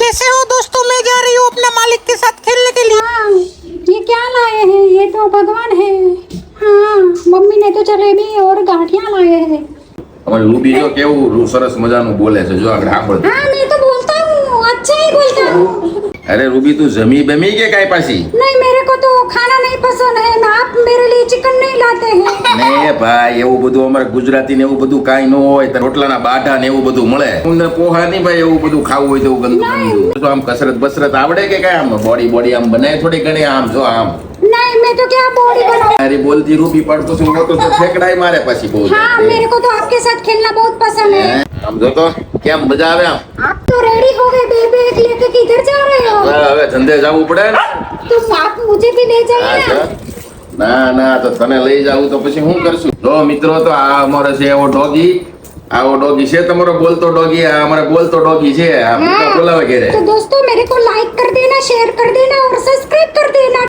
कैसे हो दोस्तों, मैं जा रही हूँ अपने मालिक के साथ खेलने के लिए। हाँ, ये क्या लाए हैं? ये तो भगवान है। हाँ, मम्मी ने तो जलेबी और गाठिया लाए हैं। અમારી રૂબી જો કેવું સરસ મજાનું બોલે છે, જો આગળ સાંભળ. हाँ, मैं तो बोलता हूँ, अच्छा ही बोलता हूँ। અરે રૂબી તું જમી બમી કે કાંઈ પાછી? नहीं, मेरे को तो खाना नहीं पसंद है ना, आप मेरे लिए चिकन नहीं लाते हैं। ને ભાઈ એવું બધું અમારે ગુજરાતી ને એવું બધું કાંઈ ન હોય, તો રોટલાના બાઢા ને એવું બધું મળે. તમને પોહા નહીં ભાઈ, એવું બધું ખાવું હોય તો એવું ગંદુ ગંદુ. તો આમ કસરત બસરત આવડે કે કાંઈ? આમ બોડી આમ બનાય થોડી ઘણી, આમ જો આમ. नहीं, मैं तो क्या बॉडी बनाऊं। અરે બોલતી રૂબી પડતો છું મોટો તો ફેકડાય મારે પછી બહુ. हाँ, मेरे को तो आपके साथ खेलना बहुत पसंद है। આમ જો તો કેમ મજા આવે આમ. आप तो रेडी हो गए, बैग लेके किधर जा रहे हो? હવે ધંધે જવું પડે ને. तुम आप मुझे भी ले जाइए હા, ना। તો. ના તો તને લઈ જાવું તો પછી શું કરશું? જો મિત્રો, તો આ અમારો છે એવો ડોગી. આવો ડોગી છે તમારો બોલતો ડોગી. આ અમારે બોલતો ડોગી છે. આ हाँ, બોલાવે ઘેરે. तो दोस्तों मेरे को लाइक कर देना, शेयर कर देना और सब्सक्राइब कर